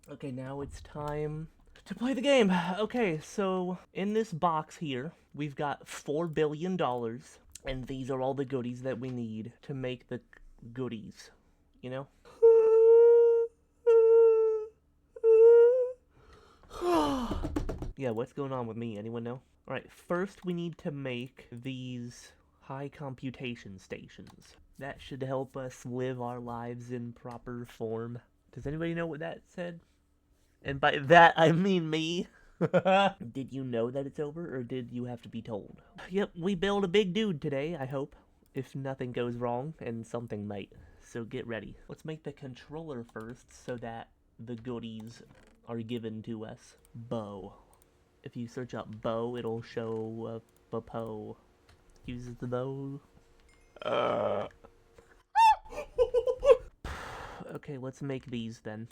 Okay, now it's time to play the game. Okay, so in this box here, we've got $4 billion, and these are all the goodies that we need to make the goodies, you know? Yeah, what's going on with me? Anyone know? Alright, first we need to make these high computation stations. That should help us live our lives in proper form. Does anybody know what that said? And by that, I mean me. Did you know that it's over, or did you have to be told? Yep, we build a big dude today, I hope. If nothing goes wrong, and something might. So get ready. Let's make the controller first, so that the goodies are given to us. Bow. If you search up bow, it'll show a Poe. Uses the bow. Okay, let's make these then.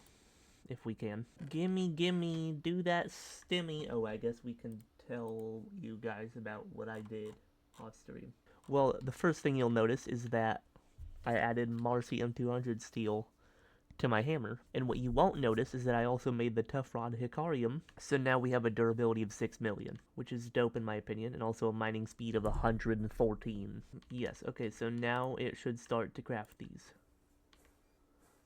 If we can. Gimme, do that stimmy. Oh, I guess we can tell you guys about what I did off stream. Well, the first thing you'll notice is that I added Marcy M200 steel to my hammer. And what you won't notice is that I also made the Tough Rod Hicarium, so now we have a durability of 6 million, which is dope in my opinion, and also a mining speed of 114. Yes, okay, so now it should start to craft these.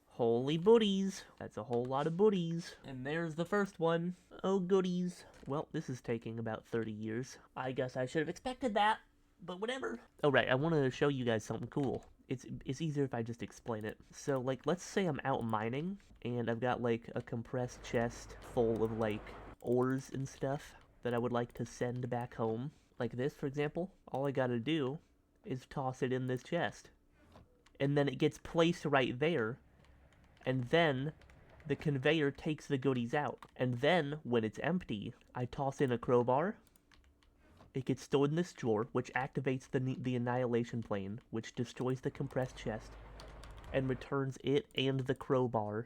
Holy booties. That's a whole lot of booties. And there's the first one. Oh, goodies. Well, this is taking about 30 years. I guess I should have expected that, but whatever. Oh, right, I want to show you guys something cool. It's easier if I just explain it. So, like, let's say I'm out mining, and I've got, like, a compressed chest full of, like, ores and stuff that I would like to send back home. Like this, for example. All I gotta do is toss it in this chest. And then it gets placed right there. And then the conveyor takes the goodies out. And then, when it's empty, I toss in a crowbar. It gets stored in this drawer, which activates the annihilation plane, which destroys the compressed chest, and returns it and the crowbar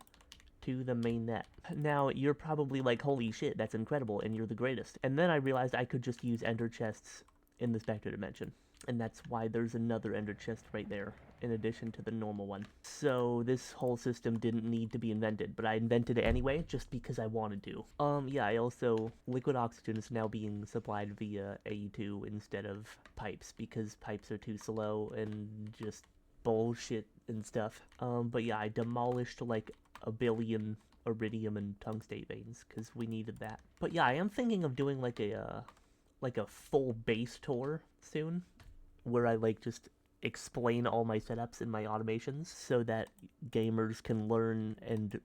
to the main net. Now, you're probably like, holy shit, that's incredible, and you're the greatest. And then I realized I could just use ender chests in the Spectre dimension. And that's why there's another ender chest right there, in addition to the normal one. So this whole system didn't need to be invented, but I invented it anyway, just because I wanted to. Yeah, I also, liquid oxygen is now being supplied via AE2 instead of pipes, because pipes are too slow and just bullshit and stuff. But yeah, I demolished like 1 billion iridium and tungstate veins, because we needed that. But yeah, I am thinking of doing like a full base tour soon, where I like just explain all my setups and my automations so that gamers can learn and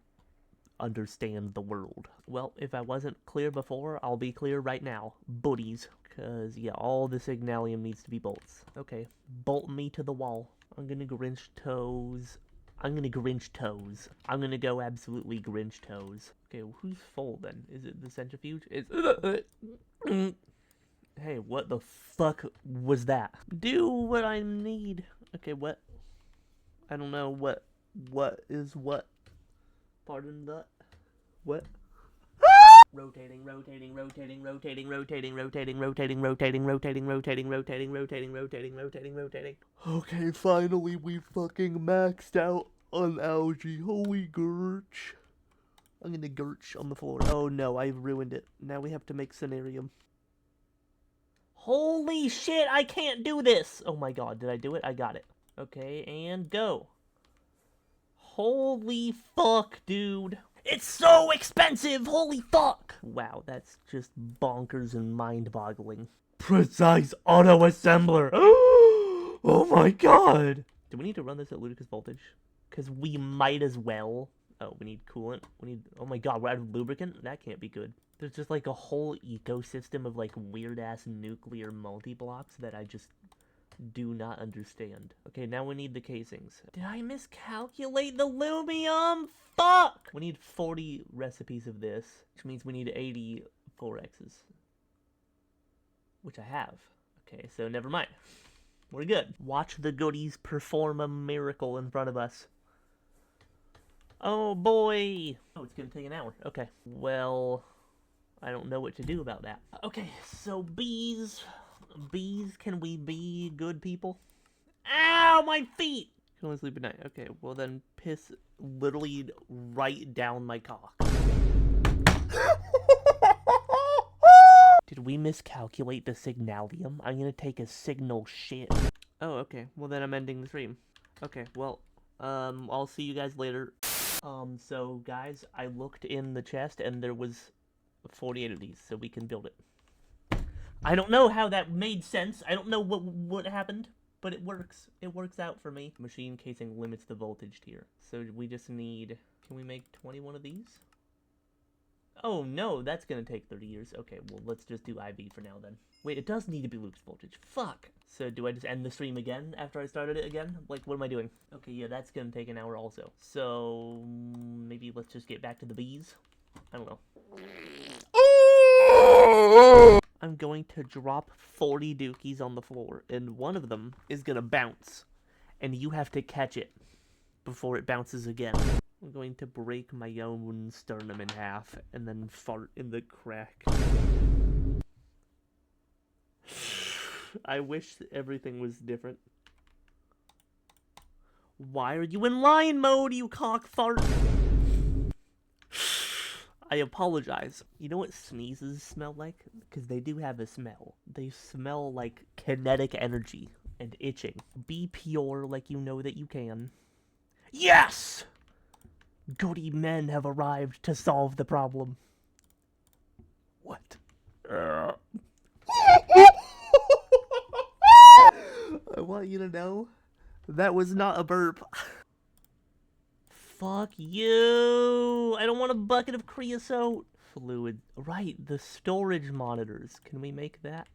understand the world. Well, if I wasn't clear before, I'll be clear right now. Booties. Because, yeah, all the signalium needs to be bolts. Okay, bolt me to the wall. I'm gonna Grinch toes. I'm gonna go absolutely Grinch toes. Okay, well, who's full then? Is it the centrifuge? It's... Hey, what the fuck was that? Do what I need. Okay, what? I don't know what is what. Pardon that. What? Rotating. Okay, finally we fucking maxed out on algae. Holy gurch. I'm gonna gurch on the floor. Oh no, I've ruined it. Now we have to make scenarium. Holy shit, I can't do this! Oh my god, did I do it? I got it. Okay, and go. Holy fuck, dude. It's so expensive! Holy fuck! Wow, that's just bonkers and mind-boggling. Precise auto-assembler! Oh my god! Do we need to run this at ludicrous voltage? Because we might as well. Oh, we need coolant. Oh my god, we're out of lubricant? That can't be good. There's just like a whole ecosystem of like weird-ass nuclear multi-blocks that I just do not understand. Okay, now we need the casings. Did I miscalculate the lumium? Fuck! We need 40 recipes of this, which means we need 80 4Xs. Which I have. Okay, so never mind. We're good. Watch the goodies perform a miracle in front of us. Oh boy! Oh, it's gonna take an hour. Okay. Well, I don't know what to do about that. Okay, so bees. Bees, can we be good people? Ow, my feet! Can only sleep at night. Okay, well then piss literally right down my cock. Did we miscalculate the signalium? I'm gonna take a signal shit. Oh, okay. Well, then I'm ending the stream. Okay, well, I'll see you guys later. So, guys, I looked in the chest, and there was 48 of these, so we can build it. I don't know how that made sense. I don't know what happened, but it works. It works out for me. Machine casing limits the voltage tier. So we just need... Can we make 21 of these? Oh, no, that's gonna take 30 years. Okay, well, let's just do IV for now, then. Wait, it does need to be looped voltage. Fuck! So, do I just end the stream again after I started it again? Like, what am I doing? Okay, yeah, that's gonna take an hour also. So, maybe let's just get back to the bees? I don't know. I'm going to drop 40 dookies on the floor, and one of them is gonna bounce. And you have to catch it before it bounces again. I'm going to break my own sternum in half, and then fart in the crack. I wish everything was different. Why are you in lion mode, you cock fart? I apologize. You know what sneezes smell like? Because they do have a smell. They smell like kinetic energy and itching. Be pure like you know that you can. Yes! Goody men have arrived to solve the problem. What? I want you to know that was not a burp. Fuck you! I don't want a bucket of creosote. Fluid. Right, the storage monitors. Can we make that?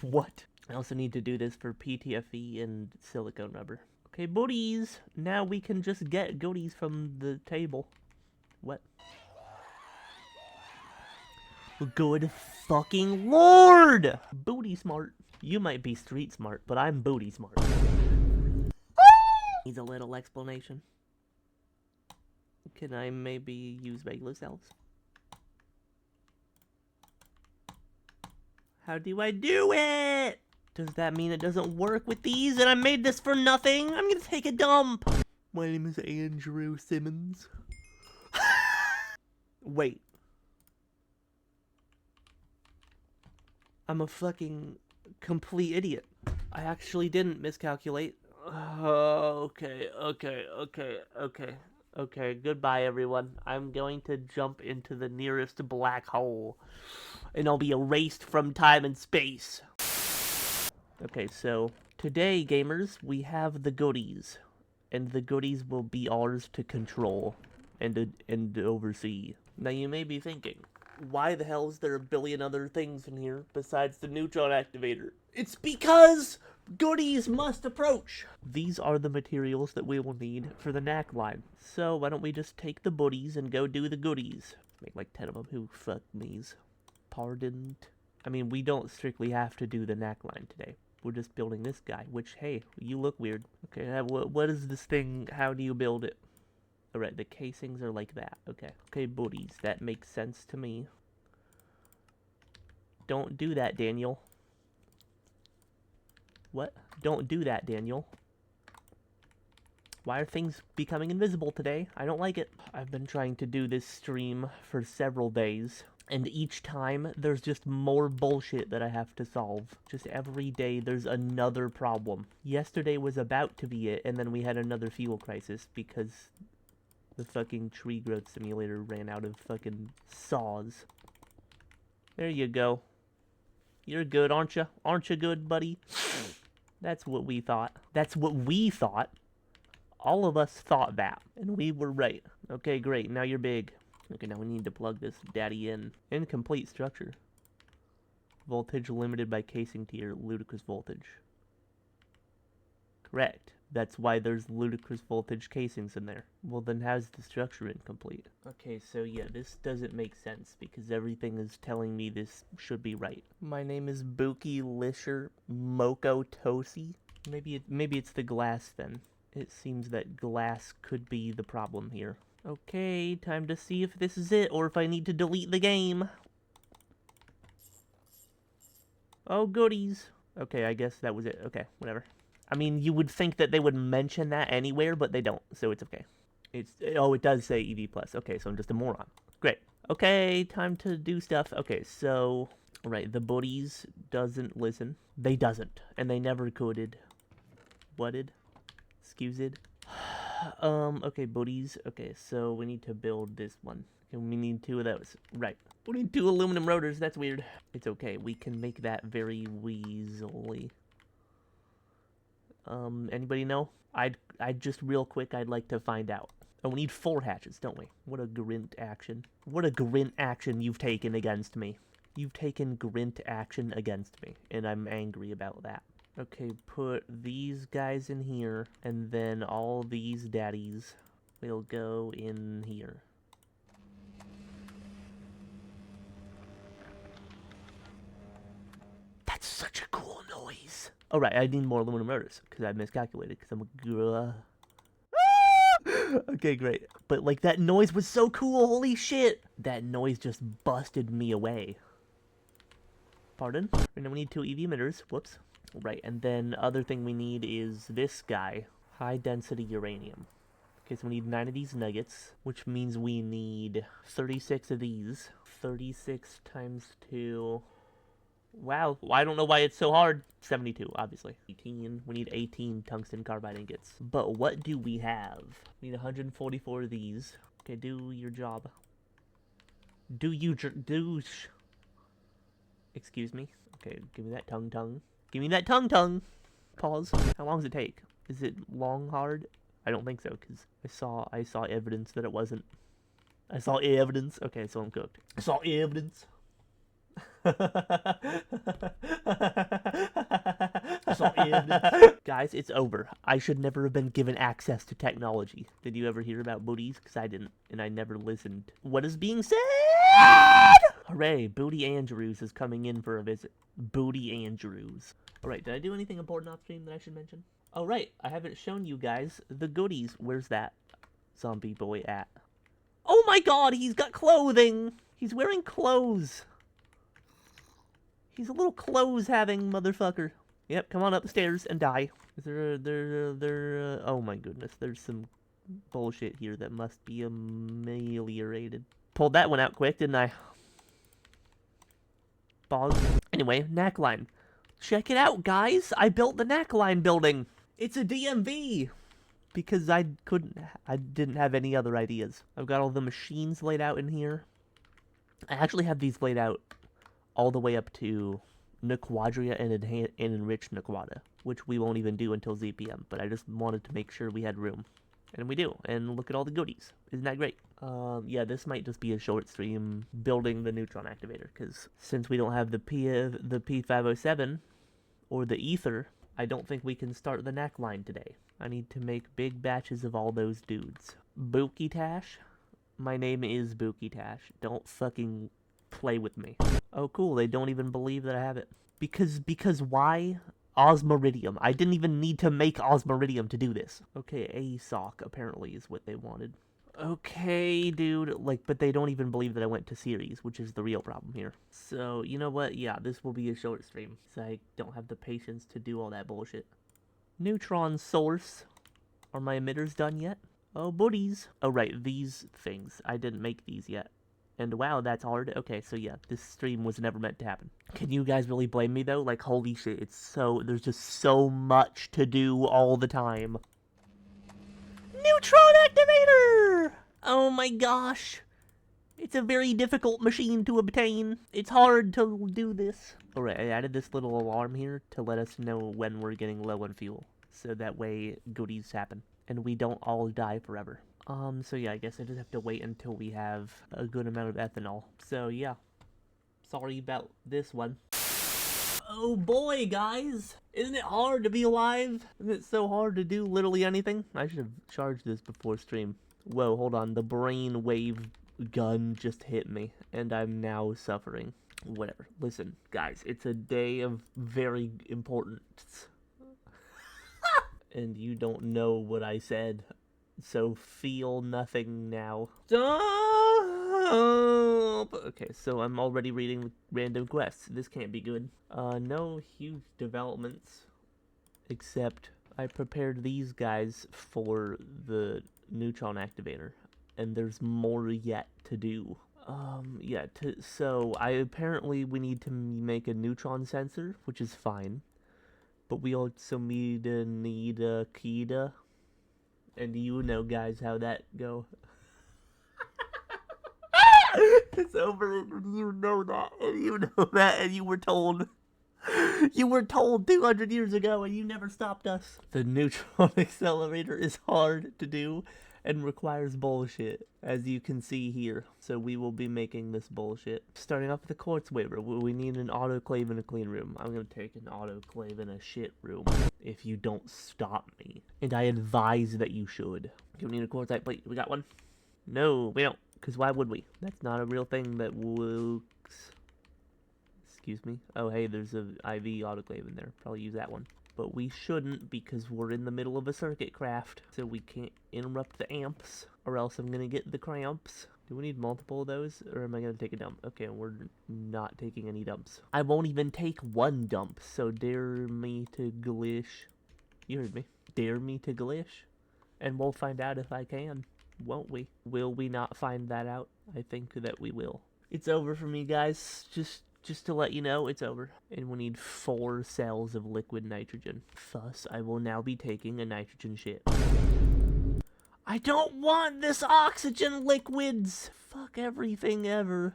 What? I also need to do this for PTFE and silicone rubber. Okay, booties. Now we can just get goodies from the table. What? Good fucking lord! Booty smart. You might be street smart, but I'm booty smart. Needs a little explanation. Can I maybe use regular cells? How do I do it? Does that mean it doesn't work with these and I made this for nothing? I'm gonna take a dump. My name is Andrew Simmons. Wait. I'm a fucking complete idiot. I actually didn't miscalculate. Okay, goodbye everyone. I'm going to jump into the nearest black hole. And I'll be erased from time and space. Okay, so today, gamers, we have the goodies. And the goodies will be ours to control and oversee. Now you may be thinking, why the hell is there a billion other things in here besides the neutron activator? It's because goodies must approach. These are the materials that we will need for the knack line. So why don't we just take the booties and go do the goodies? Make like 10 of them. Who fuck me's? Pardoned. I mean, we don't strictly have to do the knack line today. We're just building this guy, which, hey, you look weird. Okay, what is this thing? How do you build it? Alright, the casings are like that. Okay. Okay, booties. That makes sense to me. Don't do that, Daniel. What? Don't do that, Daniel. Why are things becoming invisible today? I don't like it. I've been trying to do this stream for several days. And each time, there's just more bullshit that I have to solve. Just every day, there's another problem. Yesterday was about to be it, and then we had another fuel crisis because the fucking tree growth simulator ran out of fucking saws. There you go. You're good, aren't you? Aren't you good, buddy? That's what we thought. That's what we thought. All of us thought that, and we were right. Okay, great. Now you're big. Okay, now we need to plug this daddy in. Incomplete structure. Voltage limited by casing tier. Ludicrous voltage. Correct. That's why there's ludicrous voltage casings in there. Well, then how's the structure incomplete? Okay, so yeah, this doesn't make sense because everything is telling me this should be right. My name is Buki Lisher Moko Tosi. Maybe it's the glass then. It seems that glass could be the problem here. Okay, time to see if this is it or if I need to delete the game. Oh, goodies. Okay, I guess that was it. Okay, whatever. I mean, you would think that they would mention that anywhere, but they don't, so it's okay. It does say EV+. Okay, so I'm just a moron. Great. Okay, time to do stuff. Okay, so, right, the buddies doesn't listen. They doesn't, and they never could'd. What'd? Excused? Okay, buddies. Okay, so we need to build this one. And we need 2 of those. Right. We need 2 aluminum rotors. That's weird. It's okay. We can make that very weaselly. Anybody know? I'd just real quick, I'd like to find out. Oh, we need 4 hatches, don't we? What a grint action. What a grint action you've taken against me. You've taken grint action against me, and I'm angry about that. Okay, put these guys in here, and then all these daddies will go in here. That's such a cool noise. Oh, right, I need more aluminum rotors, because I miscalculated, because I'm a... Okay, great. But, like, that noise was so cool, holy shit! That noise just busted me away. Pardon? And then we need 2 EV emitters. Whoops. Right, and then other thing we need is this guy. High density uranium. Okay, so we need 9 of these nuggets, which means we need 36 of these. 36 times 2... Wow, I don't know why it's so hard. 72, obviously. 18. We need 18 tungsten carbide ingots. But what do we have? We need 144 of these. Okay, do your job. Excuse me. Okay, give me that tongue. Give me that tongue. Pause. How long does it take? Is it long, hard? I don't think so, because I saw evidence that it wasn't. I saw evidence. Okay, so I'm cooked. I saw evidence. Guys, it's over. I should never have been given access to technology. Did you ever hear about booties? Because I didn't, and I never listened. What is being said? Hooray, Booty Andrews is coming in for a visit. Booty Andrews. Alright, did I do anything important off stream that I should mention? Oh, right, I haven't shown you guys the goodies. Where's that zombie boy at? Oh my god, he's got clothing! He's wearing clothes. He's a little clothes-having motherfucker. Yep, come on up the stairs and die. Is there oh my goodness, there's some bullshit here that must be ameliorated. Pulled that one out quick, didn't I? Pause. Anyway, neckline. Check it out, guys! I built the neckline building! It's a DMV! Because I didn't have any other ideas. I've got all the machines laid out in here. I actually have these laid out all the way up to Nequadria and Enriched Nequada, which we won't even do until ZPM, but I just wanted to make sure we had room. And we do, and look at all the goodies. Isn't that great? Yeah, this might just be a short stream building the neutron activator, because since we don't have the P507 or the ether, I don't think we can start the neckline today. I need to make big batches of all those dudes. Bookie Tash? My name is Bookie Tash. Don't fucking play with me. Oh, cool. They don't even believe that I have it. Because why? Osmiridium. I didn't even need to make Osmiridium to do this. Okay, ASOC apparently is what they wanted. Okay, dude. Like, but they don't even believe that I went to series, which is the real problem here. So, you know what? Yeah, this will be a short stream. So I don't have the patience to do all that bullshit. Neutron source. Are my emitters done yet? Oh, buddies. Oh, right. These things. I didn't make these yet. And wow, that's hard. Okay, so yeah, this stream was never meant to happen. Can you guys really blame me, though? Like, holy shit, there's just so much to do all the time. Neutron activator! Oh my gosh. It's a very difficult machine to obtain. It's hard to do this. Alright, I added this little alarm here to let us know when we're getting low on fuel. So that way, goodies happen. And we don't all die forever. So yeah, I guess I just have to wait until we have a good amount of ethanol. So yeah, sorry about this one. Oh boy, guys! Isn't it hard to be alive? Isn't it so hard to do literally anything? I should have charged this before stream. Whoa, hold on, the brain wave gun just hit me, and I'm now suffering. Whatever. Listen, guys, it's a day of very importance. And you don't know what I said. So feel nothing now. Stop! Okay, so I'm already reading random quests. This can't be good. No huge developments. Except I prepared these guys for the neutron activator. And there's more yet to do. Yeah, so apparently we need to make a neutron sensor, which is fine. But we also need a Kita. And you know, guys, how that go. It's over, and you know that, and you know that, and you were told. You were told 200 years ago, and you never stopped us. The neutron accelerator is hard to do and requires bullshit, as you can see here. So we will be making this bullshit. Starting off with the quartz wafer, we need an autoclave in a clean room. I'm gonna take an autoclave in a shit room if you don't stop me. And I advise that you should. Okay, we need a quartzite plate. We got one? No, we don't. Because why would we? That's not a real thing that works. Excuse me? Oh, hey, there's a IV autoclave in there. Probably use that one. But we shouldn't because we're in the middle of a circuit craft. So we can't interrupt the amps or else I'm going to get the cramps. Do we need multiple of those or am I going to take a dump? Okay, we're not taking any dumps. I won't even take one dump. So dare me to glish. You heard me. Dare me to glish. And we'll find out if I can. Won't we? Will we not find that out? I think that we will. It's over for me, guys. Just to let you know, it's over. And we need 4 cells of liquid nitrogen. Thus, I will now be taking a nitrogen shit. I don't want this oxygen liquids! Fuck everything ever.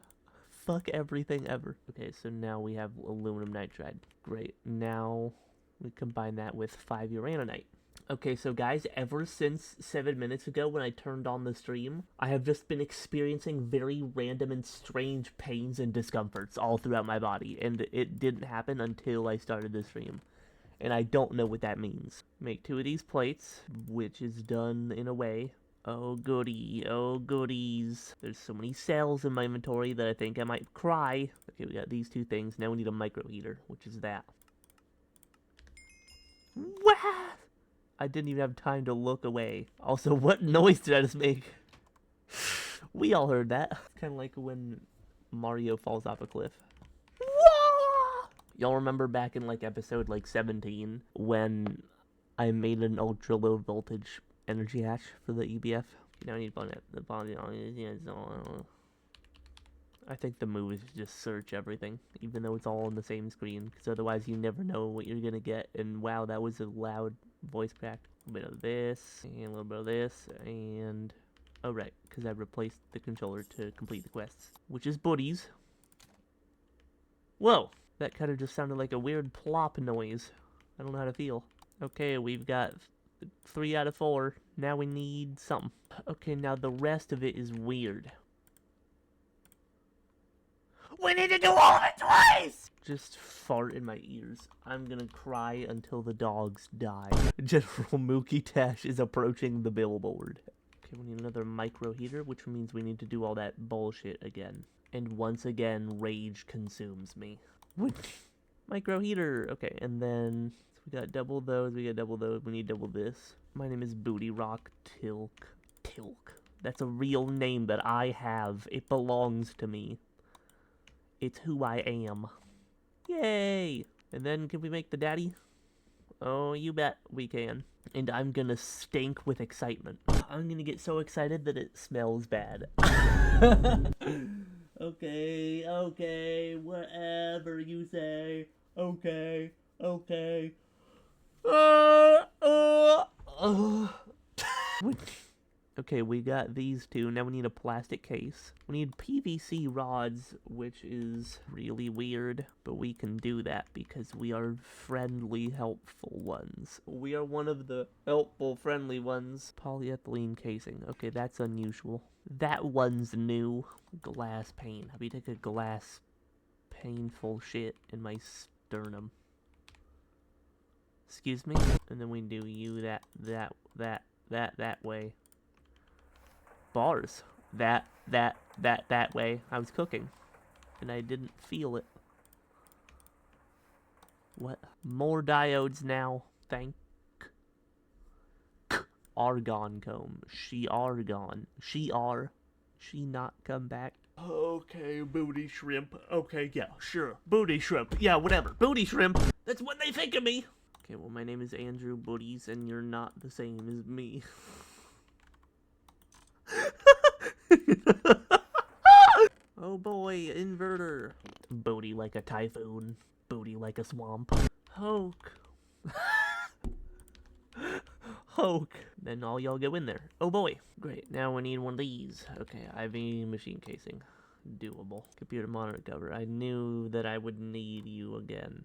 Fuck everything ever. Okay, so now we have aluminum nitride. Great. Now we combine that with 5-uraninite. Okay, so guys, ever since 7 minutes ago when I turned on the stream, I have just been experiencing very random and strange pains and discomforts all throughout my body, and it didn't happen until I started the stream. And I don't know what that means. Make 2 of these plates, which is done in a way. Oh goody, oh goodies. There's so many cells in my inventory that I think I might cry. Okay, we got these 2 things. Now we need a micro heater, which is that. Wow! I didn't even have time to look away. Also, what noise did I just make? We all heard that. Kind of like when Mario falls off a cliff. Y'all remember back in like episode like 17 when I made an ultra low voltage energy hatch for the EBF? You know, I need the body. I think the move is just search everything, even though it's all on the same screen, because otherwise you never know what you're gonna get. And wow, that was a loud voice crack. A little bit of this, and a little bit of this, and... oh, right, because I replaced the controller to complete the quests, which is booties. Whoa! That kind of just sounded like a weird plop noise. I don't know how to feel. Okay, we've got 3 out of 4. Now we need something. Okay, now the rest of it is weird. We need to do all of it twice! Just fart in my ears. I'm gonna cry until the dogs die. General Mookie Tash is approaching the billboard. Okay, we need another micro heater, which means we need to do all that bullshit again. And once again, rage consumes me. Micro heater! Okay, and then so we got double those, we need double this. My name is Booty Rock Tilk. Tilk. That's a real name that I have. It belongs to me. It's who I am. Yay! And then can we make the daddy? Oh, you bet we can. And I'm gonna stink with excitement. I'm gonna get so excited that it smells bad. Okay, whatever you say. Okay. Okay, we got these 2. Now we need a plastic case. We need PVC rods, which is really weird, but we can do that because we are friendly, helpful ones. We are one of the helpful, friendly ones. Polyethylene casing. Okay, that's unusual. That one's new. Glass pane. How do you take a glass painful shit in my sternum? Excuse me? And then we do you that way. Bars. That way. I was cooking. And I didn't feel it. What? More diodes now. Thank. Argon comb. She argon. She not come back. Okay, booty shrimp. Okay, yeah, sure. Booty shrimp. Yeah, whatever. Booty shrimp. That's what they think of me. Okay, well, my name is Andrew Booties, and you're not the same as me. like a typhoon, booty like a swamp. Hoke. Hoke. Then all y'all go in there. Oh boy. Great. Now we need one of these. Okay, IV machine casing. Doable. Computer monitor cover. I knew that I would need you again.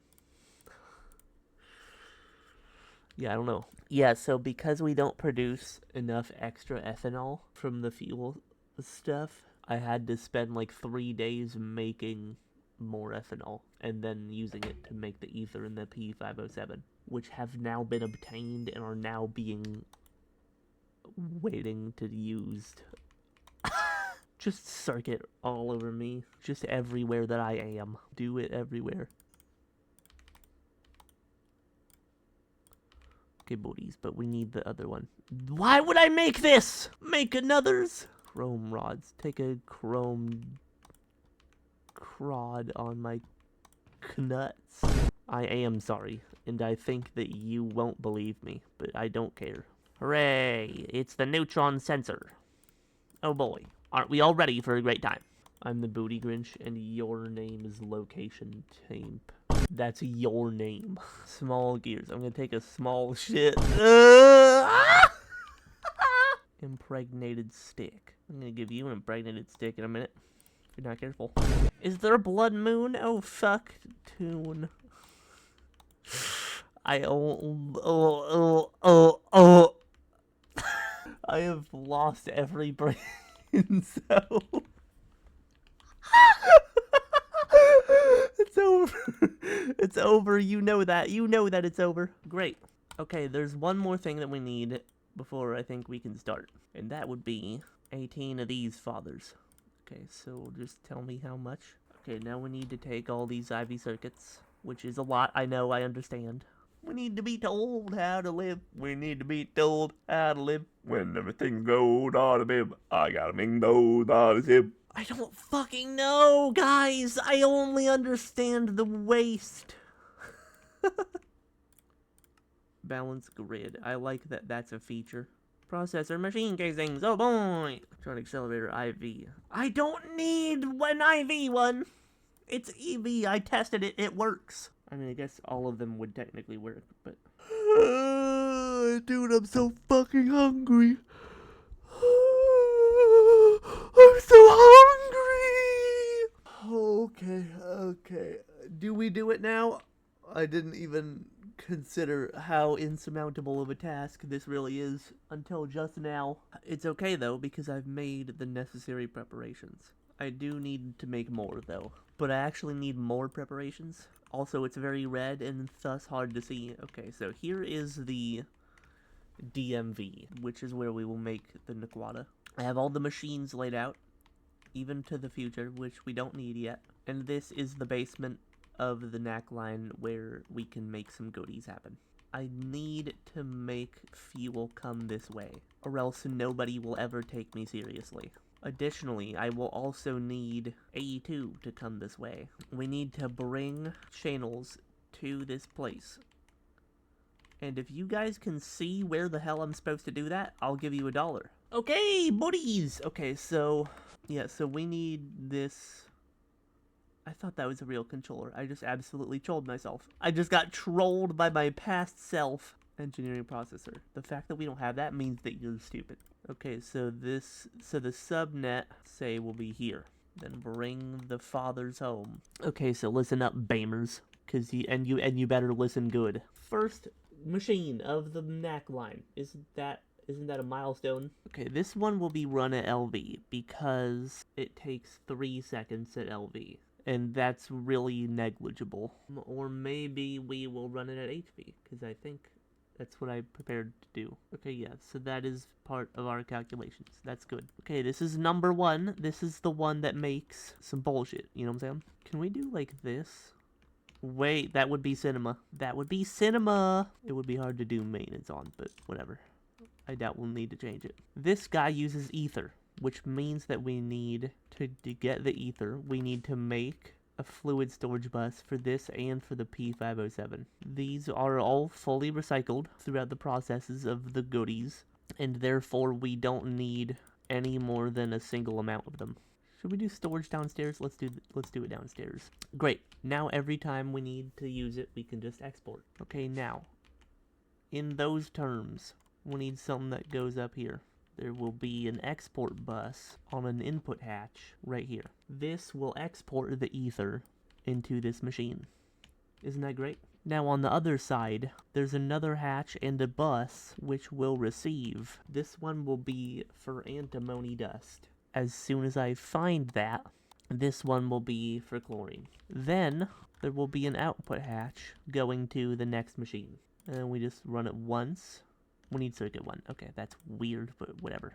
Yeah, I don't know. Yeah, so because we don't produce enough extra ethanol from the fuel stuff, I had to spend like 3 days making more ethanol and then using it to make the ether in the P507, which have now been obtained and are now being waiting to be used. Just circuit all over me. Just everywhere that I am. Do it everywhere. Okay, booties, but we need the other one. Why would I make this? Make another's? Chrome rods. Take a chrome crod on my knuts. I am sorry, and I think that you won't believe me, but I don't care. Hooray! It's the neutron sensor. Oh boy, aren't we all ready for a great time? I'm the Booty Grinch, and your name is Location Tape. That's your name. Small gears. I'm gonna take a small shit. Impregnated stick. I'm gonna give you an impregnated stick in a minute. If you're not careful. Is there a blood moon? Oh, fuck. Tune. I have lost every brain cell. It's over. It's over. You know that. You know that it's over. Great. Okay, there's one more thing that we need before I think we can start. And that would be 18 of these fathers. Okay, so just tell me how much. Okay, now we need to take all these IV circuits, which is a lot. I know, I understand. We need to be told how to live. We need to be told how to live. When everything goes on a bib, I gotta make those on a zip. I don't fucking know, guys. I only understand the waste. Balance grid. I like that that's a feature. Processor, machine casings. Oh boy. Electronic accelerator, IV. I don't need an IV one. It's EV. I tested it. It works. I mean, I guess all of them would technically work, but... dude, I'm so fucking hungry. I'm so hungry! Okay. Do we do it now? I didn't even consider how insurmountable of a task this really is until just now. It's okay, though, because I've made the necessary preparations. I do need to make more, though. But I actually need more preparations. Also, it's very red and thus hard to see. Okay, so here is the DMV, which is where we will make the Naquata. I have all the machines laid out, even to the future, which we don't need yet. And this is the basement of the knack line where we can make some goodies happen. I need to make fuel come this way, or else nobody will ever take me seriously. Additionally, I will also need A2 to come this way. We need to bring channels to this place. And if you guys can see where the hell I'm supposed to do that, I'll give you $1. Okay, buddies! Okay, so... yeah, so we need this... I thought that was a real controller. I just absolutely trolled myself. I just got trolled by my past self. Engineering processor. The fact that we don't have that means that you're stupid. Okay, so the subnet, say, will be here. Then bring the fathers home. Okay, so listen up, Bamers. You better listen good. First machine of the knack line. Isn't that a milestone? Okay, this one will be run at LV because it takes 3 seconds at LV. And that's really negligible. Or maybe we will run it at HV, because I think that's what I prepared to do. Okay, yeah, so that is part of our calculations. That's good. Okay, this is number 1. This is the one that makes some bullshit. You know what I'm saying? Can we do like this? Wait, that would be cinema. That would be cinema! It would be hard to do maintenance on, but whatever. I doubt we'll need to change it. This guy uses ether, which means that we need to get the ether, we need to make a fluid storage bus for this and for the P507. These are all fully recycled throughout the processes of the goodies, and therefore we don't need any more than a single amount of them. Should we do storage downstairs? Let's do it downstairs. Great. Now every time we need to use it, we can just export. Okay, now, in those terms, we need something that goes up here. There will be an export bus on an input hatch right here. This will export the ether into this machine. Isn't that great? Now on the other side, there's another hatch and a bus which will receive. This one will be for antimony dust. As soon as I find that, this one will be for chlorine. Then there will be an output hatch going to the next machine. And we just run it once. We need circuit 1. Okay, that's weird, but whatever.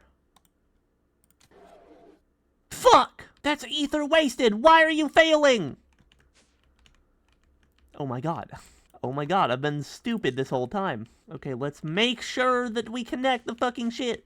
Fuck! That's ether wasted! Why are you failing? Oh my god. Oh my god, I've been stupid this whole time. Okay, let's make sure that we connect the fucking shit.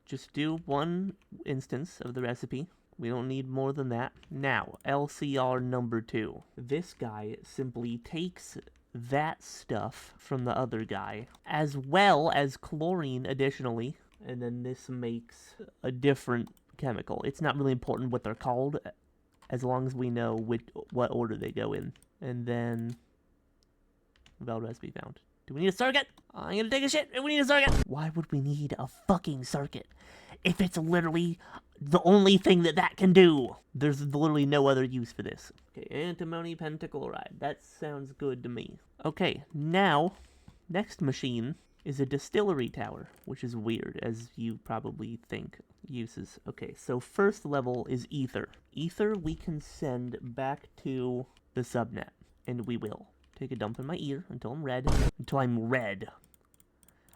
Just do one instance of the recipe. We don't need more than that. Now, LCR number 2. This guy simply takes that stuff from the other guy, as well as chlorine additionally, and then this makes a different chemical. It's not really important what they're called, as long as we know what order they go in. And then, valid recipe found. Do we need a circuit? I'm gonna take a shit and we need a circuit! Why would we need a fucking circuit if it's literally the only thing that can do? There's literally no other use for this. Okay, antimony pentachloride. That sounds good to me. Okay, now, next machine is a distillery tower, which is weird, as you probably think. Uses. Okay, so first level is ether. Ether we can send back to the subnet, and we will. Take a dump in my ear until I'm red. Until I'm red.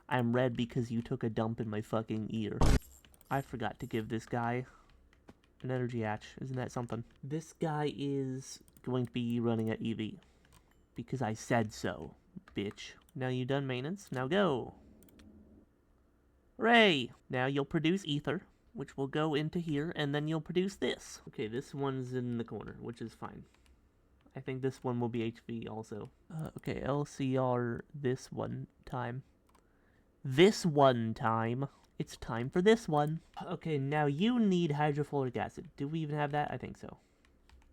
I'm red because you took a dump in my fucking ear. I forgot to give this guy an energy hatch. Isn't that something? This guy is going to be running at EV. Because I said so, bitch. Now you done maintenance? Now go! Hooray! Now you'll produce ether, which will go into here, and then you'll produce this. Okay, this one's in the corner, which is fine. I think this one will be HV also. Okay, LCR this one time. This one time. It's time for this one. Okay, now you need hydrofluoric acid. Do we even have that? I think so.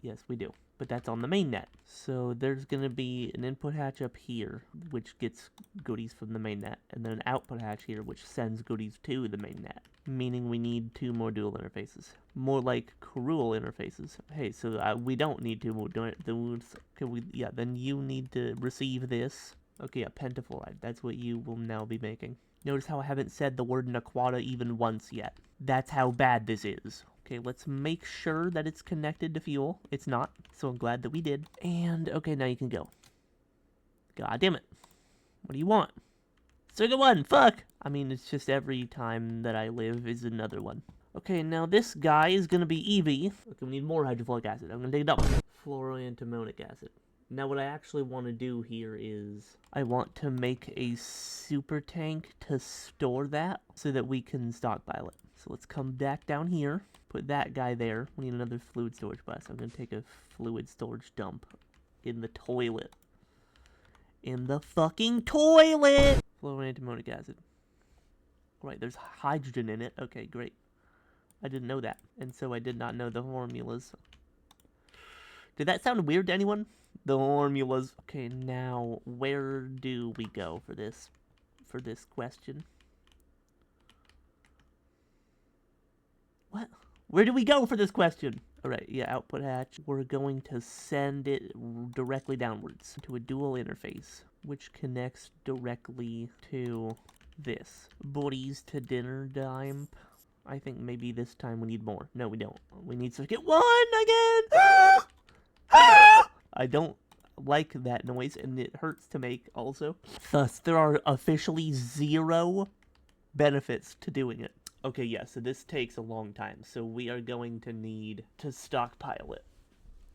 Yes, we do. But that's on the main net. So there's going to be an input hatch up here, which gets goodies from the main net, and then an output hatch here, which sends goodies to the main net. Meaning we need 2 more dual interfaces. More like cruel interfaces. Hey, so we don't need 2 more dual interfaces. Yeah, then you need to receive this. Okay, yeah, pentafluoride. That's what you will now be making. Notice how I haven't said the word Naquata even once yet. That's how bad this is. Okay, let's make sure that it's connected to fuel. It's not, so I'm glad that we did. And, okay, now you can go. God damn it. What do you want? Circuit 1, fuck! I mean, it's just every time that I live is another one. Okay, now this guy is gonna be EV. Okay, we need more hydrofluoric acid. I'm gonna take it up. Fluoroantimonic acid. Now what I actually want to do here is I want to make a super tank to store that so that we can stockpile it. So let's come back down here, put that guy there. We need another fluid storage bus. I'm going to take a fluid storage dump in the toilet. In the fucking toilet! Fluoroantimonic acid. Right, there's hydrogen in it. Okay, great. I didn't know that. And so I did not know the formulas. Did that sound weird to anyone? The formulas. Okay, now where do we go for this question? What? Where do we go for this question? Alright, yeah, output hatch. We're going to send it directly downwards to a dual interface, which connects directly to this. Buddies to dinner dime. I think maybe this time we need more. No, we don't. We need circuit 1 again! I don't like that noise, and it hurts to make also. Thus, there are officially 0 benefits to doing it. Okay, yeah, so this takes a long time, so we are going to need to stockpile it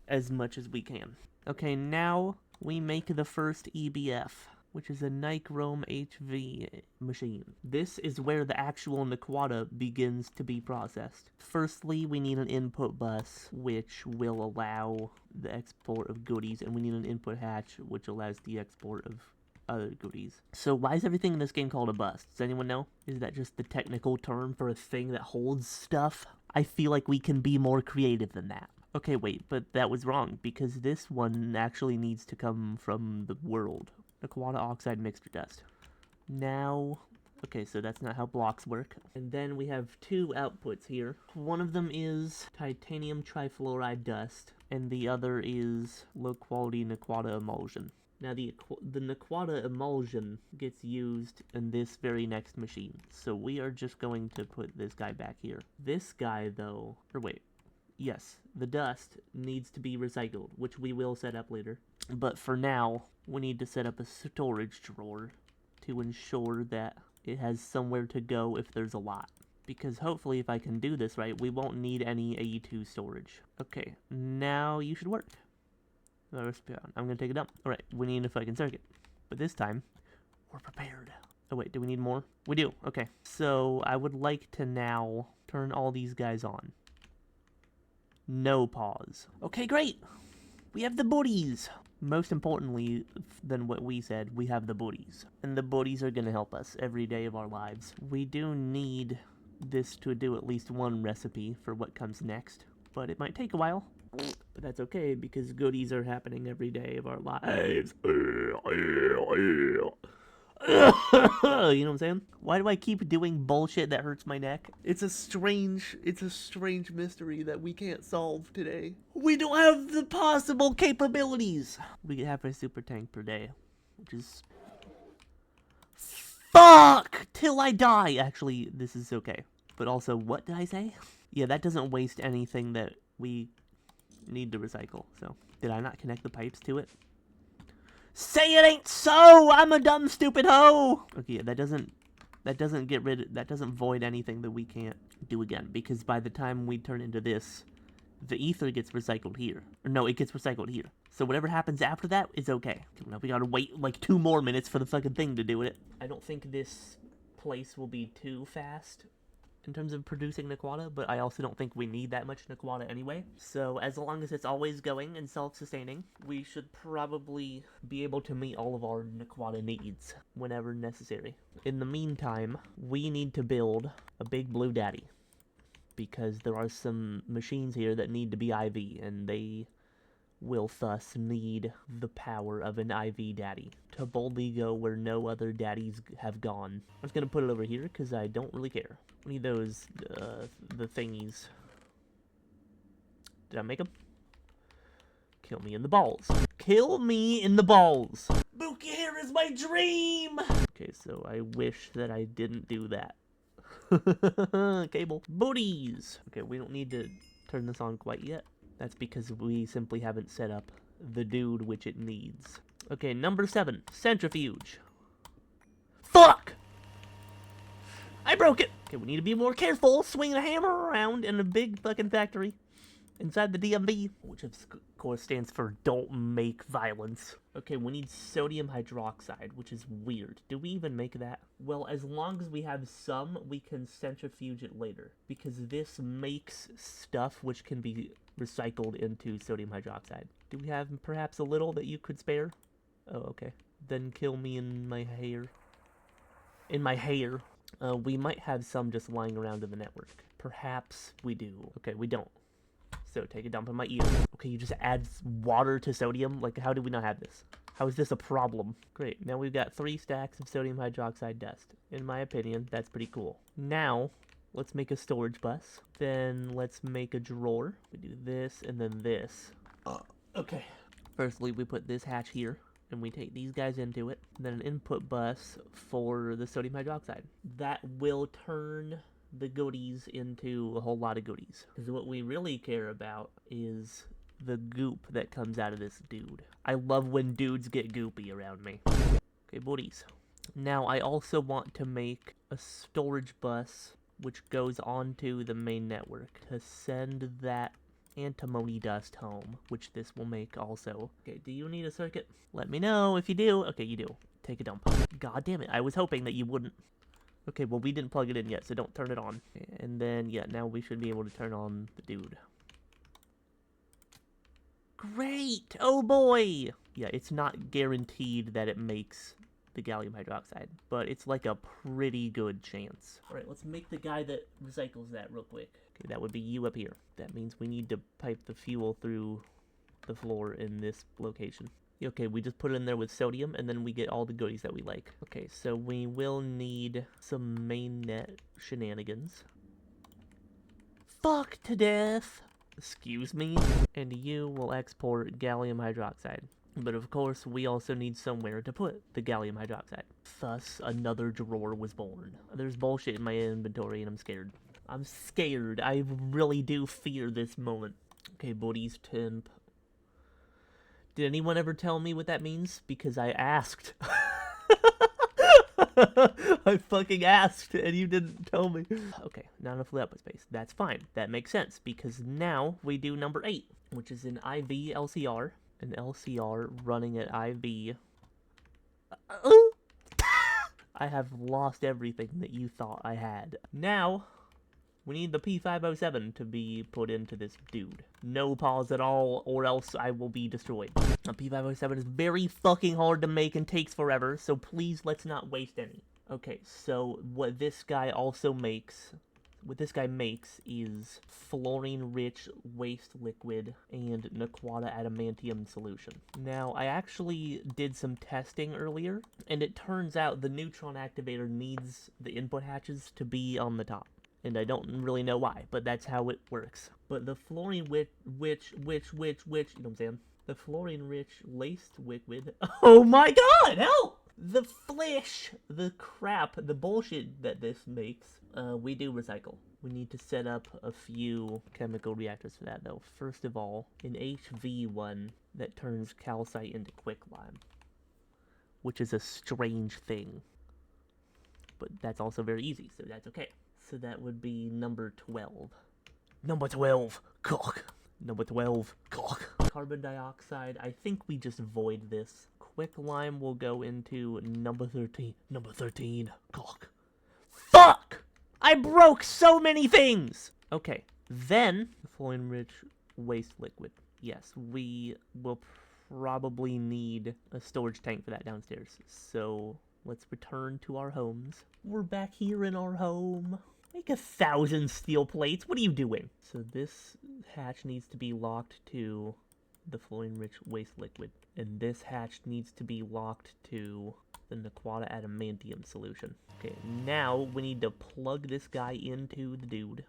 as much as we can. Okay, now we make the first EBF, which is a nichrome HV machine. This is where the actual Naquata begins to be processed. Firstly, we need an input bus, which will allow the export of goodies, and we need an input hatch, which allows the export of other goodies. So why is everything in this game called a bus? Does anyone know? Is that just the technical term for a thing that holds stuff? I feel like we can be more creative than that. Okay, wait, but that was wrong, because this one actually needs to come from the world. Aquata oxide mixture dust. Now, okay, so that's not how blocks work. And then we have two outputs here. One of them is titanium trifluoride dust, and the other is low-quality Naquata emulsion. Now, the Naquata emulsion gets used in this very next machine, so we are just going to put this guy back here. This guy, though, or wait, yes, the dust needs to be recycled, which we will set up later. But for now, we need to set up a storage drawer to ensure that it has somewhere to go if there's a lot. Because hopefully if I can do this right, we won't need any A2 storage. Okay, now you should work. I'm gonna take a dump. Alright, we need a fucking circuit. But this time, we're prepared. Oh wait, do we need more? We do, okay. So I would like to now turn all these guys on. No pause. Okay, great! We have the booties! Most importantly than what we said, we have the booties. And the booties are gonna help us every day of our lives. We do need this to do at least one recipe for what comes next, but it might take a while. But that's okay, because goodies are happening every day of our lives. You know what I'm saying? Why do I keep doing bullshit that hurts my neck? It's a strange mystery that we can't solve today. We don't have the possible capabilities. We have a super tank per day, which is... Fuck! Till I die! Actually, this is okay. But also, what did I say? Yeah, that doesn't waste anything that we need to recycle, so. Did I not connect the pipes to it? Say it ain't so! I'm a dumb, stupid hoe! Okay, yeah, that doesn't that doesn't void anything that we can't do again, because by the time we turn into this, the ether gets recycled here. Or no, it gets recycled here. So whatever happens after that is okay. Now we gotta wait like 2 more minutes for the fucking thing to do it. I don't think this place will be too fast in terms of producing Naquata, but I also don't think we need that much Naquata anyway. So as long as it's always going and self-sustaining, we should probably be able to meet all of our Naquata needs whenever necessary. In the meantime, we need to build a big blue daddy, because there are some machines here that need to be IV, and they will thus need the power of an IV daddy to boldly go where no other daddies have gone. I'm just gonna put it over here because I don't really care. We need those, the thingies. Did I make them? Kill me in the balls. Kill me in the balls! Bookie hair is my dream! Okay, so I wish that I didn't do that. Cable. Booties! Okay, we don't need to turn this on quite yet. That's because we simply haven't set up the dude which it needs. Okay, number 7. Centrifuge. Fuck! I broke it! Okay, we need to be more careful swinging a hammer around in a big fucking factory inside the DMV, which of course stands for Don't Make Violence. Okay, we need sodium hydroxide, which is weird. Do we even make that? Well, as long as we have some, we can centrifuge it later, because this makes stuff which can be recycled into sodium hydroxide. Do we have perhaps a little that you could spare? Oh, okay. Then kill me in my hair. In my hair. We might have some just lying around in the network. Perhaps we do. Okay, we don't. So take a dump in my ear. Okay, you just add water to sodium? Like, how do we not have this? How is this a problem? Great, now we've got 3 stacks of sodium hydroxide dust. In my opinion, that's pretty cool. Now, let's make a storage bus. Then let's make a drawer. We do this and then this. Okay. Firstly, we put this hatch here, and we take these guys into it. Then an input bus for the sodium hydroxide. That will turn the goodies into a whole lot of goodies. Because what we really care about is the goop that comes out of this dude. I love when dudes get goopy around me. Okay, booties. Now, I also want to make a storage bus which goes onto the main network to send that antimony dust home, which this will make also. Okay, do you need a circuit? Let me know if you do. Okay, you do. Take a dump. God damn it, I was hoping that you wouldn't. Okay, well, we didn't plug it in yet, so don't turn it on. And then, yeah, now we should be able to turn on the dude. Great! Oh boy! Yeah, it's not guaranteed that it makes the gallium hydroxide, but it's like a pretty good chance. Alright, let's make the guy that recycles that real quick. Okay, that would be you up here. That means we need to pipe the fuel through the floor in this location. Okay, we just put it in there with sodium, and then we get all the goodies that we like. Okay, so we will need some mainnet shenanigans. Fuck to death! Excuse me? And you will export gallium hydroxide. But of course, we also need somewhere to put the gallium hydroxide. Thus, another drawer was born. There's bullshit in my inventory, and I'm scared. I'm scared. I really do fear this moment. Okay, buddies, temp. Did anyone ever tell me what that means? Because I asked. I fucking asked, and you didn't tell me. Okay, not enough output space. That's fine. That makes sense, because now we do number 8, which is an IV LCR. An LCR running at IV. I have lost everything that you thought I had. Now, we need the P507 to be put into this dude. No pause at all, or else I will be destroyed. A P507 is very fucking hard to make and takes forever, so please let's not waste any. Okay, so what this guy makes is fluorine-rich waste liquid and Naquata adamantium solution. Now, I actually did some testing earlier, and it turns out the neutron activator needs the input hatches to be on the top. And I don't really know why, but that's how it works. But the fluorine-rich, you know what I'm saying? The fluorine-rich laced liquid. Oh my god, help! The flesh, the crap, the bullshit that this makes, we do recycle. We need to set up a few chemical reactors for that, though. First of all, an HV one that turns calcite into quicklime, which is a strange thing. But that's also very easy, so that's okay. So that would be number 12. Number 12, cock. Number 12, cock. Carbon dioxide, I think we just void this. Quicklime will go into number 13. Number 13, cock. Fuck! I broke so many things! Okay, then, fluorine-rich waste liquid. Yes, we will probably need a storage tank for that downstairs. So, let's return to our homes. We're back here in our home. Make 1,000 steel plates. What are you doing? So this hatch needs to be locked to the fluorine-rich waste liquid. And this hatch needs to be locked to the Naquata adamantium solution. Okay, now we need to plug this guy into the dude.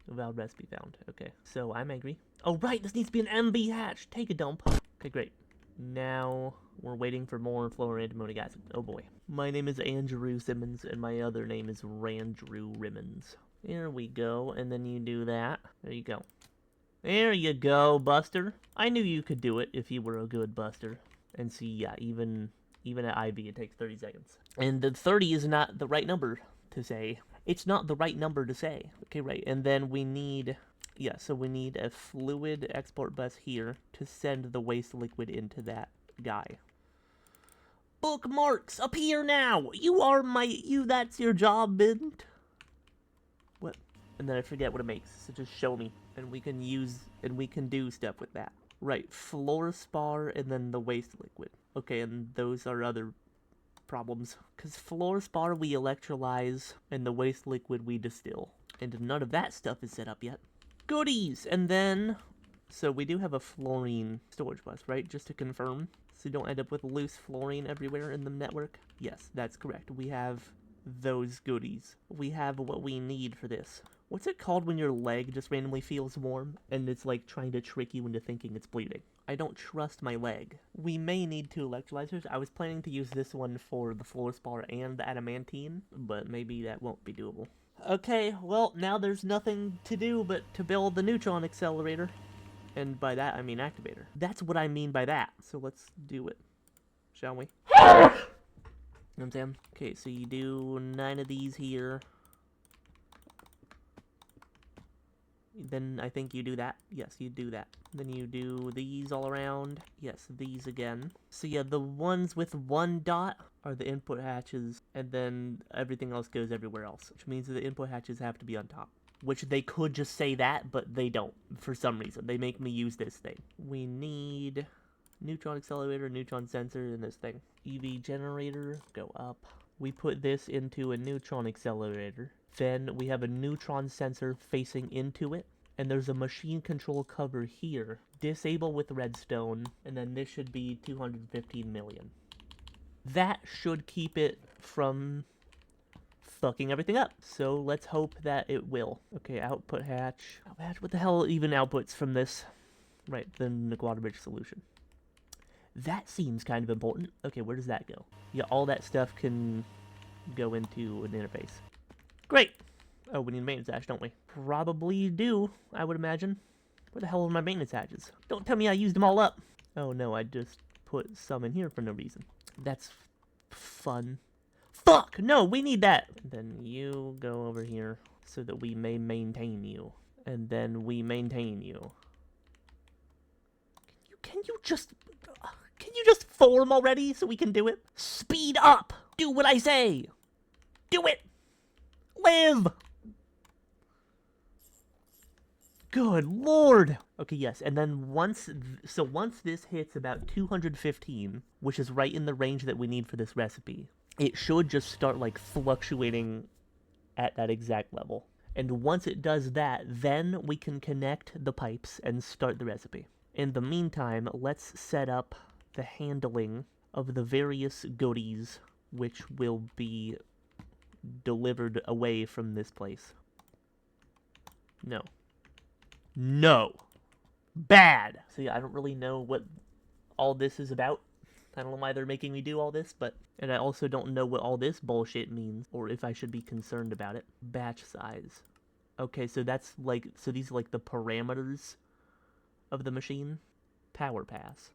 Valve recipe found. Okay, so I'm angry. Oh right, this needs to be an MB hatch. Take a dump. Okay, great. Now we're waiting for more fluoroantimonic acid. Oh boy. My name is Andrew Simmons, and my other name is Randrew Rimmons. There we go, and then you do that. There you go. There you go, Buster. I knew you could do it if you were a good Buster. And see, yeah, even at IV, it takes 30 seconds. And the 30 is not the right number to say. It's not the right number to say. Okay, right, and then we need... Yeah, so we need a fluid export bus here to send the waste liquid into that guy. Bookmarks, appear now! That's your job, Bint. What? And then I forget what it makes, so just show me. And we can do stuff with that. Right, fluorspar and then the waste liquid. Okay, and those are other problems. Because fluorspar we electrolyze, and the waste liquid we distill. And none of that stuff is set up yet. Goodies! And then, so we do have a fluorine storage bus, right? Just to confirm. So you don't end up with loose fluorine everywhere in the network. Yes, that's correct. We have those goodies. We have what we need for this. What's it called when your leg just randomly feels warm? And it's like trying to trick you into thinking it's bleeding. I don't trust my leg. We may need 2 electrolyzers. I was planning to use this one for the fluorspar and the adamantine, but maybe that won't be doable. Okay, well, now there's nothing to do but to build the neutron accelerator. And by that, I mean activator. That's what I mean by that. So let's do it. Shall we? You know what I'm saying? Okay, so you do 9 of these here. Then I think you do that. Yes, you do that. Then you do these all around. Yes, these again. So yeah, the ones with 1 dot are the input hatches, and then everything else goes everywhere else, which means that the input hatches have to be on top. Which they could just say that, but they don't, for some reason. They make me use this thing. We need Neutron accelerator, neutron sensor, and this thing. EV generator, go up. We put this into a neutron accelerator. Then we have a neutron sensor facing into it. And there's a machine control cover here. Disable with redstone, and then this should be 215 million. That should keep it from fucking everything up. So let's hope that it will. Okay, output hatch. What the hell even outputs from this? Right, the Naguata Bridge solution. That seems kind of important. Okay, where does that go? Yeah, all that stuff can go into an interface. Great! Oh, we need a maintenance hatch, don't we? Probably do, I would imagine. Where the hell are my maintenance hatches? Don't tell me I used them all up! Oh no, I just put some in here for no reason. That's fun. Fuck! No, we need that! Then you go over here so that we may maintain you. And then we maintain you. Can you just form already so we can do it? Speed up! Do what I say! Do it! Live! Good lord! Okay, yes, and then once this hits about 215, which is right in the range that we need for this recipe, it should just start, like, fluctuating at that exact level. And once it does that, then we can connect the pipes and start the recipe. In the meantime, let's set up the handling of the various goodies which will be delivered away from this place. No. No! Bad! So yeah, I don't really know what all this is about. I don't know why they're making me do all this, but... And I also don't know what all this bullshit means, or if I should be concerned about it. Batch size. Okay, so that's like... So these are like the parameters of the machine. Power pass.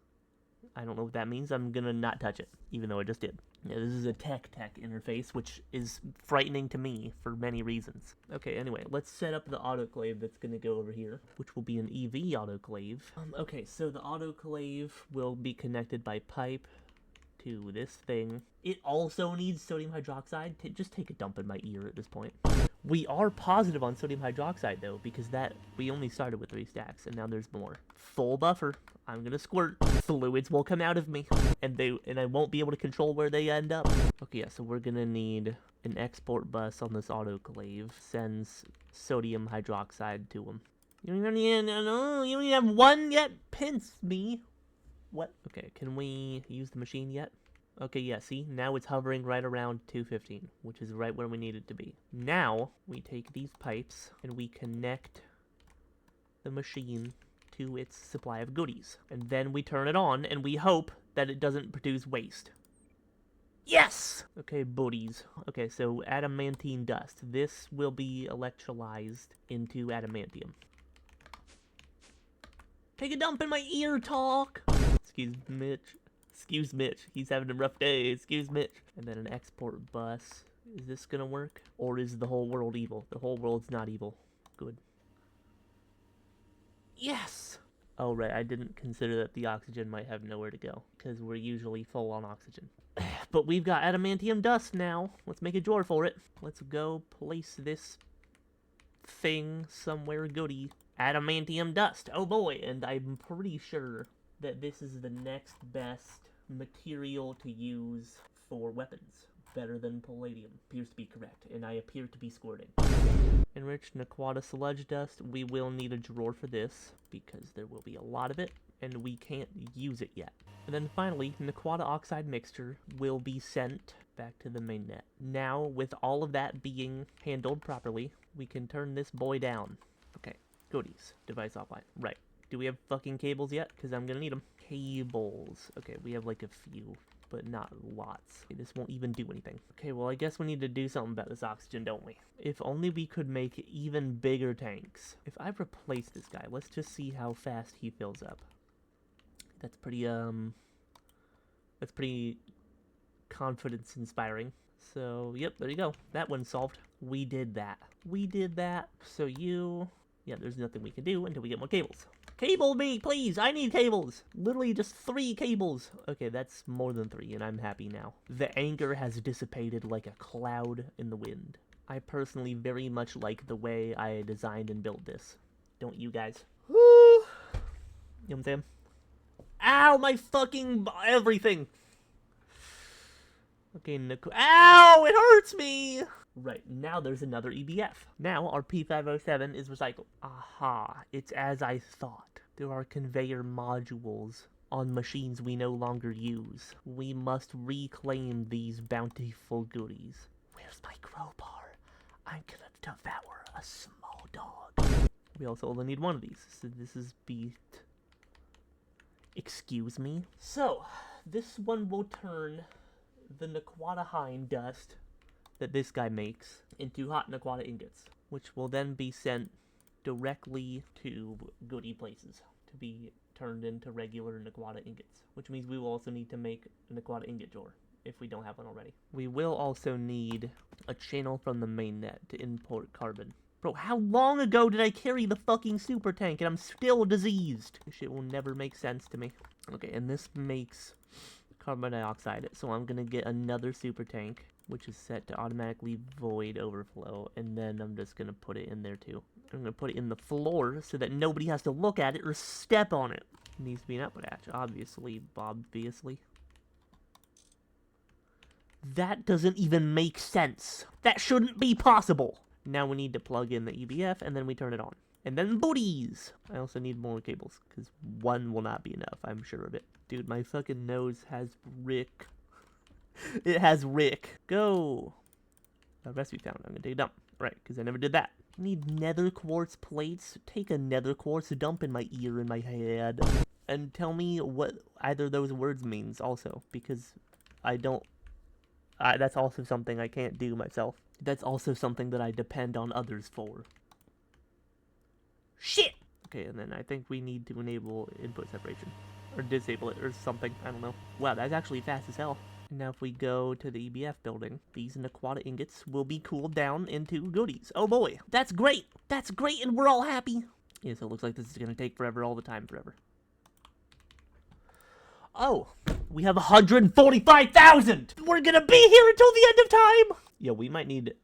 I don't know what that means. I'm gonna not touch it, even though I just did. Yeah, this is a tech interface, which is frightening to me for many reasons. Okay, anyway, let's set up the autoclave that's gonna go over here, which will be an EV autoclave. Okay, so the autoclave will be connected by pipe to this thing. It also needs sodium hydroxide. Just take a dump in my ear at this point. We are positive on sodium hydroxide, though, because we only started with 3 stacks, and now there's more. Full buffer. I'm gonna squirt. Fluids will come out of me, and I won't be able to control where they end up. Okay, yeah, so we're gonna need an export bus on this autoclave. Sends sodium hydroxide to them. You don't even have one yet? Pinch me. What? Okay, can we use the machine yet? Okay, yeah, see? Now it's hovering right around 215, which is right where we need it to be. Now, we take these pipes, and we connect the machine to its supply of goodies. And then we turn it on, and we hope that it doesn't produce waste. Yes! Okay, booties. Okay, so adamantine dust. This will be electrolyzed into adamantium. Take a dump in my ear, talk! Excuse Mitch. Excuse Mitch. He's having a rough day. Excuse Mitch. And then an export bus. Is this gonna work? Or is the whole world evil? The whole world's not evil. Good. Yes! Oh, right. I didn't consider that the oxygen might have nowhere to go, because we're usually full on oxygen. But we've got adamantium dust now. Let's make a drawer for it. Let's go place this thing somewhere goody. Adamantium dust. Oh boy, and I'm pretty sure that this is the next best material to use for weapons. Better than palladium. Appears to be correct, and I appear to be squirting. Enriched Naquata sludge dust. We will need a drawer for this, because there will be a lot of it, and we can't use it yet. And then finally, Naquata oxide mixture will be sent back to the mainnet. Now, with all of that being handled properly, we can turn this boy down. Okay, goodies. Device offline. Right. Do we have fucking cables yet? Because I'm gonna need them. Cables. Okay, we have like a few, but not lots. Okay, this won't even do anything. Okay, well, I guess we need to do something about this oxygen, don't we? If only we could make even bigger tanks. If I replace this guy, let's just see how fast he fills up. That's pretty confidence-inspiring. So, yep, there you go. That one's solved. We did that. We did that. So yeah, there's nothing we can do until we get more cables. Cable me, please! I need cables! Literally just 3 cables. Okay, that's more than 3, and I'm happy now. The anger has dissipated like a cloud in the wind. I personally very much like the way I designed and built this. Don't you guys? Woo! You know what I'm saying? Ow, my fucking everything. Okay, ow, it hurts me. Right, now there's another EBF. Now our P507 is recycled. Aha, it's as I thought. There are conveyor modules on machines we no longer use. We must reclaim these bountiful goodies. Where's my crowbar? I'm gonna devour a small dog. We also only need one of these, so this is beat. Excuse me? So, this one will turn the Naquatahine dust that this guy makes into hot Naquata ingots, which will then be sent directly to goodie places to be turned into regular Naquata ingots, which means we will also need to make a Naquata ingot drawer if we don't have one already. We will also need a channel from the mainnet to import carbon. Bro, how long ago did I carry the fucking super tank and I'm still diseased? This shit will never make sense to me. Okay, and this makes carbon dioxide, so I'm gonna get another super tank, which is set to automatically void overflow, and then I'm just gonna put it in there too. I'm gonna put it in the floor so that nobody has to look at it or step on it. It needs to be an output hatch, obviously. That doesn't even make sense. That shouldn't be possible. Now we need to plug in the EBF, and then we turn it on. And then booties! I also need more cables, because one will not be enough, I'm sure of it. Dude, my fucking nose has Rick. It has Rick. Go! A recipe found. I'm gonna take a dump. Right, because I never did that. I need nether quartz plates. Take a nether quartz dump in my ear and my head. And tell me what either of those words means also, because I don't... that's also something I can't do myself. That's also something that I depend on others for. Shit! Okay, and then I think we need to enable input separation. Or disable it, or something. I don't know. Wow, that's actually fast as hell. Now if we go to the EBF building, these Naquata ingots will be cooled down into goodies. Oh boy, that's great! That's great, and we're all happy! Yeah, so it looks like this is gonna take forever all the time, forever. Oh, we have 145,000! We're gonna be here until the end of time! Yeah, we might need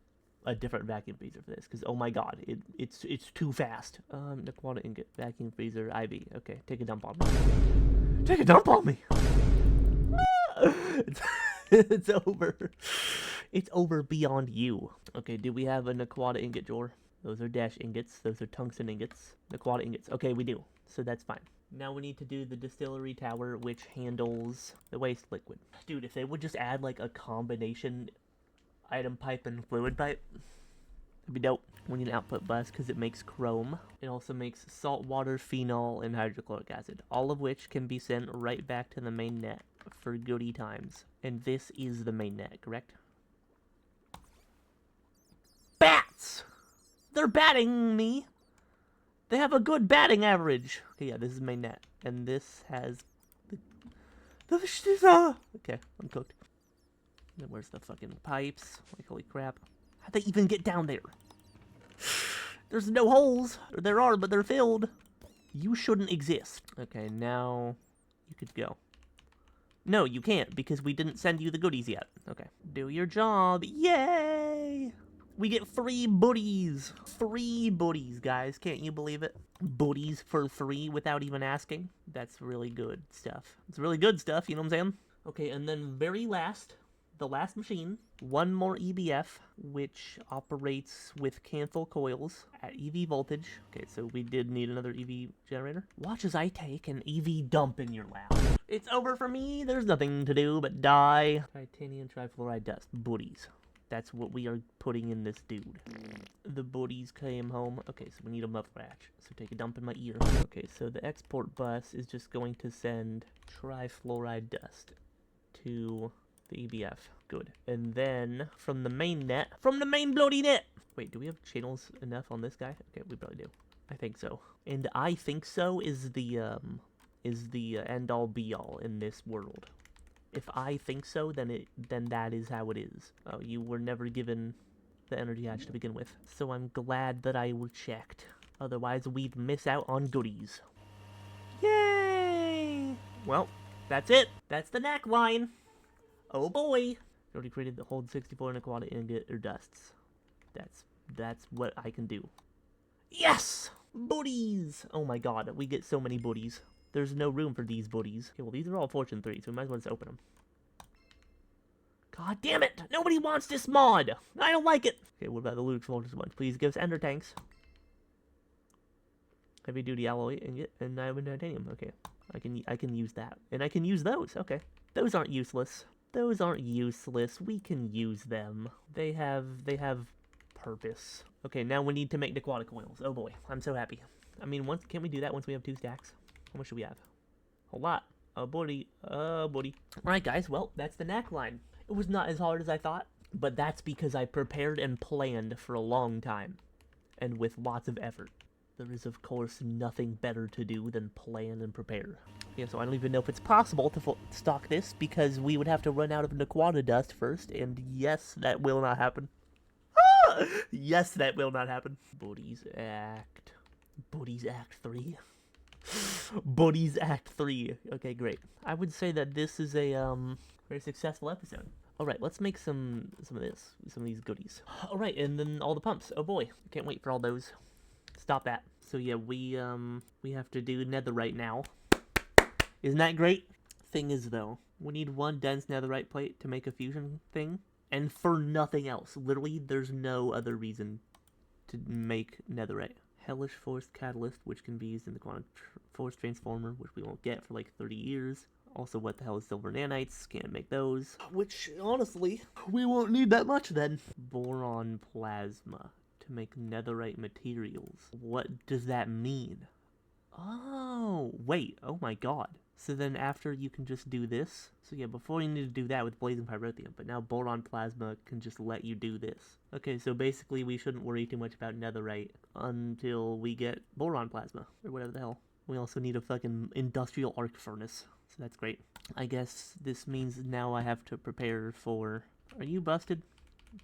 a different vacuum freezer for this, because oh my god, it's too fast. Naquata ingot, vacuum freezer, IV. Okay, take a dump on me. Take a dump on me! It's over. It's over beyond you. Okay, do we have a Naquata ingot drawer? Those are dash ingots. Those are tungsten ingots. Naquata ingots. Okay, we do. So that's fine. Now we need to do the distillery tower, which handles the waste liquid. Dude, if they would just add, like, a combination item pipe and fluid pipe, that'd be dope. We need an output bus because it makes chrome. It also makes salt water, phenol, and hydrochloric acid, all of which can be sent right back to the main net for goodie times. And this is the main net, correct? Bats! They're batting me! They have a good batting average! Okay, yeah, this is main net. And this has... Okay, I'm cooked. Then where's the fucking pipes? Like, holy crap. How'd they even get down there? There's no holes. Or there are, but they're filled. You shouldn't exist. Okay, now you could go. No, you can't, because we didn't send you the goodies yet. Okay. Do your job. Yay! We get free booties. Free booties, guys. Can't you believe it? Booties for free without even asking. That's really good stuff. It's really good stuff, you know what I'm saying? Okay, and then very last, the last machine, one more EBF, which operates with cancel coils at EV voltage. Okay, so we did need another EV generator. Watch as I take an EV dump in your lap. It's over for me. There's nothing to do but die. Titanium trifluoride dust. Booties. That's what we are putting in this dude. The booties came home. Okay, so we need a muff ratch. So take a dump in my ear. Okay, so the export bus is just going to send trifluoride dust to the EBF. Good. And then from the main net, from the main bloody net. Wait, do we have channels enough on this guy? Okay, we probably do. I think so. And I think so is the end all be all in this world. If I think so, then that is how it is. Oh, you were never given the energy hatch to begin with. So I'm glad that I checked. Otherwise, we'd miss out on goodies. Yay! Well, that's it. That's the knack line. Oh boy. Already created the hold 64 Naquata ingot or dusts. That's what I can do. Yes! Booties! Oh my god, we get so many booties. There's no room for these buddies. Okay, well, these are all Fortune 3, so we might as well just open them. God damn it! Nobody wants this mod! I don't like it! Okay, what about the Ludix Voltage ones? Please give us Ender Tanks. Heavy duty alloy ingot and diamond titanium. Okay, I can use that, and I can use those. Okay, those aren't useless. Those aren't useless. We can use them. They have purpose. Okay, now we need to make the quad coils. Oh boy, I'm so happy. I mean, can't we do that once we have 2 stacks? How much do we have? A lot. Oh buddy. Oh buddy. All right, guys. Well, that's the knack line. It was not as hard as I thought, but that's because I prepared and planned for a long time, and with lots of effort. There is, of course, nothing better to do than plan and prepare. Yeah, so I don't even know if it's possible to stock this, because we would have to run out of Naquata dust first, and yes, that will not happen. Ah! Yes, that will not happen. Buddies Act 3. Buddies Act 3. Okay, great. I would say that this is a, very successful episode. Alright, let's make some of these goodies. Alright, and then all the pumps. Oh boy, can't wait for all those. Stop that. So yeah, we have to do netherite now. Isn't that great? Thing is though, we need 1 dense netherite plate to make a fusion thing, and for nothing else. Literally, there's no other reason to make netherite. Hellish Force Catalyst, which can be used in the Quantum Force Transformer, which we won't get for like 30 years. Also, what the hell is silver nanites? Can't make those. Which, honestly, we won't need that much then. Boron plasma to make netherite materials. What does that mean? Oh, wait. Oh my god. So then after you can just do this. So yeah, before you need to do that with blazing pyrotheum, but now boron plasma can just let you do this. Okay, so basically we shouldn't worry too much about netherite until we get boron plasma, or whatever the hell. We also need a fucking industrial arc furnace, so that's great. I guess this means now I have to prepare for... Are you busted?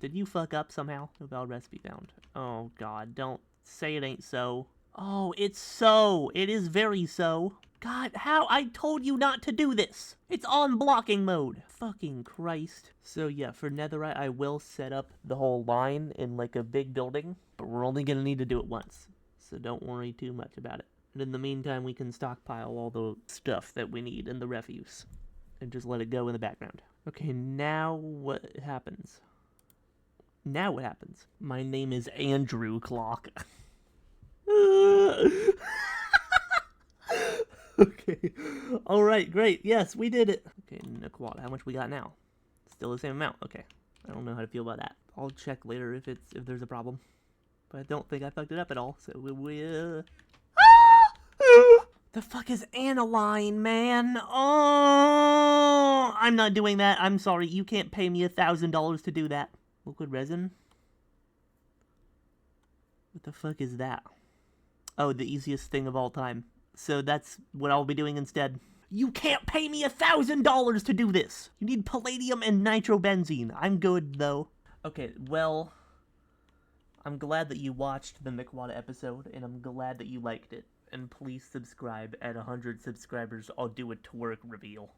Did you fuck up somehow? No valid recipe found. Oh god, don't say it ain't so. Oh, it's so! It is very so. God, how? I told you not to do this! It's on blocking mode! Fucking Christ. So yeah, for netherite, I will set up the whole line in like a big building, but we're only gonna need to do it once. So don't worry too much about it. And in the meantime, we can stockpile all the stuff that we need in the refuse, and just let it go in the background. Okay, now what happens? Now what happens? My name is Andrew Clock. Okay. Alright, great. Yes, we did it. Okay, Naquata, how much we got now? Still the same amount. Okay. I don't know how to feel about that. I'll check later if there's a problem. But I don't think I fucked it up at all, so The fuck is aniline, man? Oh, I'm not doing that. I'm sorry. You can't pay me $1,000 to do that. Liquid resin? What the fuck is that? Oh, the easiest thing of all time. So that's what I'll be doing instead. You can't pay me $1,000 to do this! You need palladium and nitrobenzene. I'm good, though. Okay, well... I'm glad that you watched the Naquata episode, and I'm glad that you liked it. And please subscribe. At 100 subscribers, I'll do a twerk reveal.